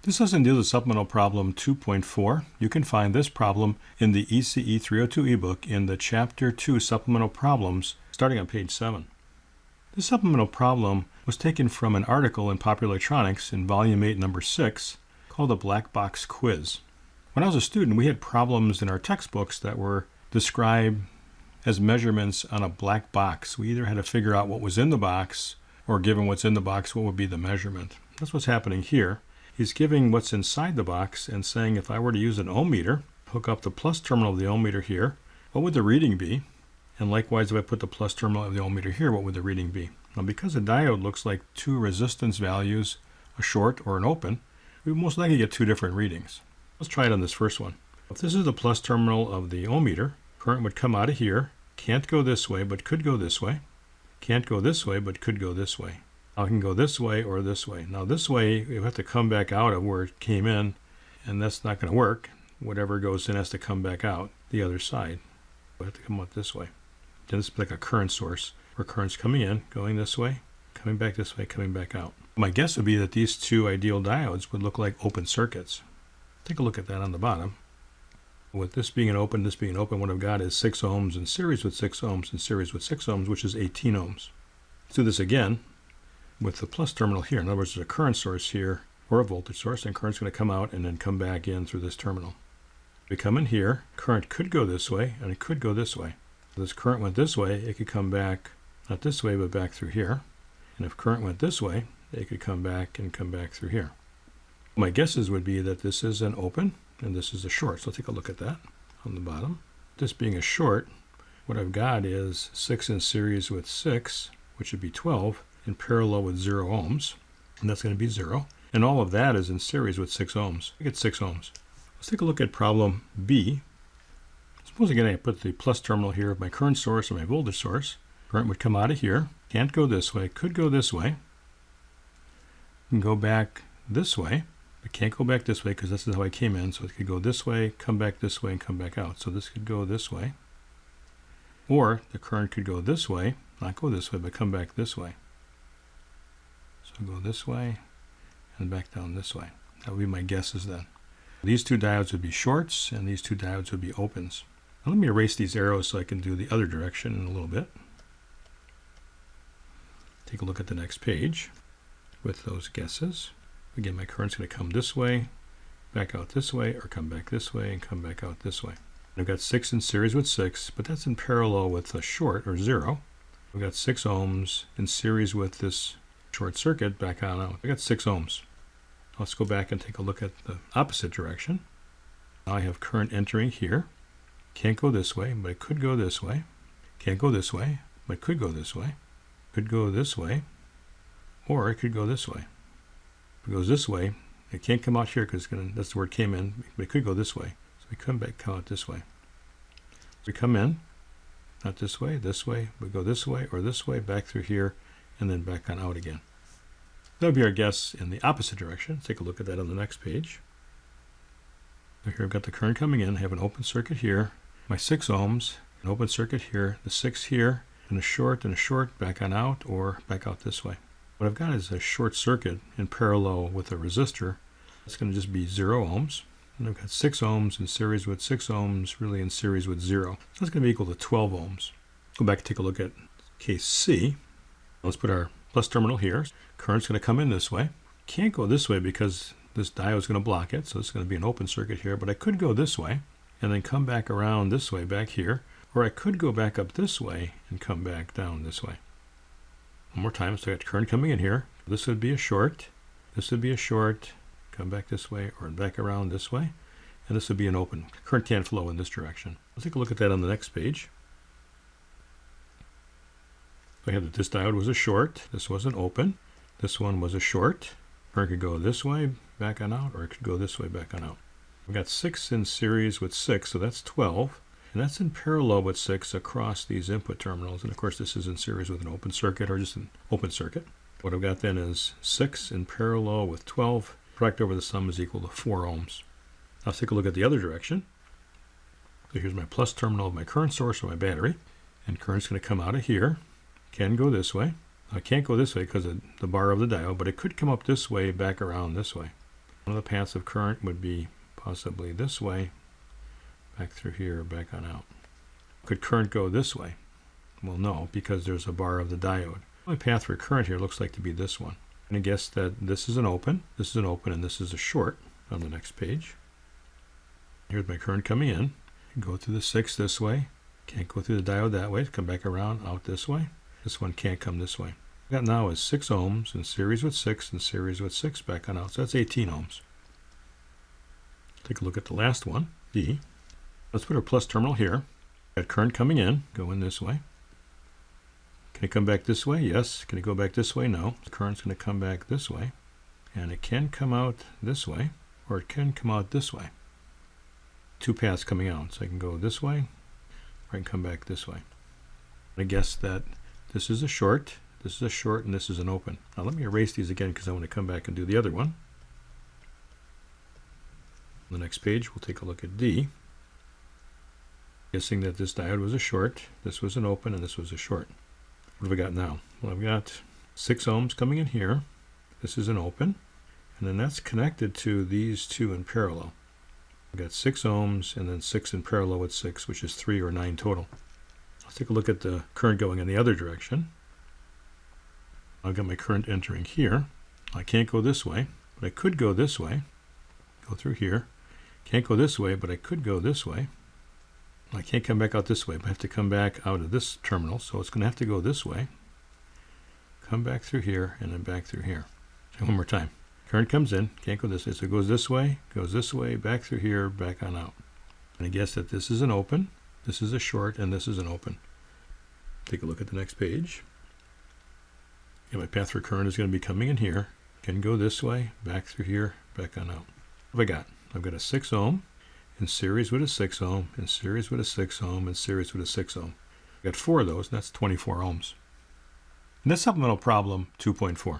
This lesson deals with Supplemental Problem 2.4. You can find this problem in the ECE302 ebook in the Chapter 2 Supplemental Problems, starting on page 7. This supplemental problem was taken from an article in Popular Electronics in Volume 8, Number 6, called a Black Box Quiz. When I was a student, we had problems in our textbooks that were described as measurements on a black box. We either had to figure out what was in the box, or given what's in the box, what would be the measurement. That's what's happening here. He's giving what's inside the box and saying if I were to use an ohm meter, hook up the plus terminal of the ohm meter here, what would the reading be? And likewise, if I put the plus terminal of the ohm meter here, what would the reading be? Now, because a diode looks like two resistance values, a short or an open, we would most likely get two different readings. Let's try it on this first one. If this is the plus terminal of the ohm meter, current would come out of here, can't go this way, but could go this way. Can't go this way, but could go this way. Now I can go this way or this way. Now this way, you have to come back out of where it came in, and that's not going to work. Whatever goes in has to come back out the other side. We have to come out this way. Then it's like a current source, where current's coming in, going this way, coming back this way, coming back out. My guess would be that these two ideal diodes would look like open circuits. Take a look at that on the bottom. With this being an open, what I've got is 6 ohms in series with 6 ohms in series with 6 ohms, which is 18 ohms. Let's do this again with the plus terminal here. In other words, there's a current source here or a voltage source, and current's going to come out and then come back in through this terminal. We come in here, current could go this way, and it could go this way. If this current went this way, it could come back, not this way, but back through here. And if current went this way, it could come back and come back through here. My guesses would be that this is an open, and this is a short. So take a look at that on the bottom. This being a short, what I've got is 6 in series with 6, which would be 12, in parallel with 0 ohms, and that's going to be 0. And all of that is in series with 6 ohms. I get 6 ohms. Let's take a look at problem B. Suppose again I put the plus terminal here of my current source and my voltage source. Current would come out of here, can't go this way, could go this way, and go back this way. I can't go back this way because this is how I came in, so it could go this way, come back this way, and come back out. So this could go this way. Or the current could go this way, not go this way, but come back this way. So go this way and back down this way. That would be my guesses then. These two diodes would be shorts, and these two diodes would be opens. Now let me erase these arrows so I can do the other direction in a little bit. Take a look at the next page with those guesses. Again, my current's going to come this way, back out this way, or come back this way and come back out this way. I've got 6 in series with 6, but that's in parallel with a short, or 0. I've got 6 ohms in series with this short circuit back on out. I got 6 ohms. Let's go back and take a look at the opposite direction. Now I have current entering here. Can't go this way, but it could go this way. Can't go this way, but it could go this way. Could go this way, or it could go this way. If it goes this way, it can't come out here because that's where it came in, but it could go this way. So we come out this way. So we come in, not this way, we go this way or this way, back through here, and then back on out again. That would be our guess in the opposite direction. Let's take a look at that on the next page. So here I've got the current coming in. I have an open circuit here, my 6 ohms, an open circuit here, the 6 here, and a short, back on out, or back out this way. What I've got is a short circuit in parallel with a resistor. It's going to just be 0 ohms. And I've got 6 ohms in series with 6 ohms, really in series with 0. So that's going to be equal to 12 ohms. Go back and take a look at case C. Let's put our plus terminal here. Current's going to come in this way. Can't go this way because this diode is going to block it, so it's going to be an open circuit here. But I could go this way and then come back around this way back here. Or I could go back up this way and come back down this way. One more time, so I got current coming in here. This would be a short. This would be a short. Come back this way or back around this way. And this would be an open. Current can't flow in this direction. Let's take a look at that on the next page. So I had that this diode was a short. This was an open. This one was a short. Current could go this way, back on out, or it could go this way, back on out. We've got 6 in series with 6, so that's 12. And that's in parallel with 6 across these input terminals. And of course, this is in series with an open circuit or just an open circuit. What I've got then is 6 in parallel with 12. Product over the sum is equal to 4 ohms. Now let's take a look at the other direction. So here's my plus terminal of my current source or my battery. And current's going to come out of here. Can go this way. I can't go this way because of the bar of the diode, but it could come up this way, back around this way. One of the paths of current would be possibly this way, back through here, back on out. Could current go this way? Well, no, because there's a bar of the diode. The only path for current here looks like to be this one. I'm going to guess that this is an open, and this is a short on the next page. Here's my current coming in. Go through the 6 this way. Can't go through the diode that way. Come back around, out this way. This one can't come this way. What I got now is 6 ohms in series with 6 and series with 6 back on out. So that's 18 ohms. Take a look at the last one, D. Let's put our plus terminal here. Got current coming in, going this way. Can it come back this way? Yes. Can it go back this way? No. The current's going to come back this way. And it can come out this way, or it can come out this way. 2 paths coming out. So I can go this way, or I can come back this way. I guess that this is a short, and this is an open. Now let me erase these again because I want to come back and do the other one. On the next page, we'll take a look at D. Guessing that this diode was a short, this was an open, and this was a short. What have I got now? Well, I've got 6 ohms coming in here. This is an open, and then that's connected to these 2 in parallel. I've got 6 ohms and then 6 in parallel with 6, which is 3 or 9 total. Let's take a look at the current going in the other direction. I've got my current entering here. I can't go this way, but I could go this way. Go through here. Can't go this way, but I could go this way. I can't come back out this way, but I have to come back out of this terminal, so it's going to have to go this way. Come back through here, and then back through here. So one more time. Current comes in, can't go this way, so it goes this way, back through here, back on out. And I guess that this is an open, this is a short, and this is an open. Take a look at the next page. Yeah, my path for current is going to be coming in here. Can go this way, back through here, back on out. What have I got? I've got a 6 ohm in series with a 6 ohm, in series with a 6 ohm, in series with a 6 ohm. I've got 4 of those, and that's 24 ohms. And that's supplemental problem 2.4.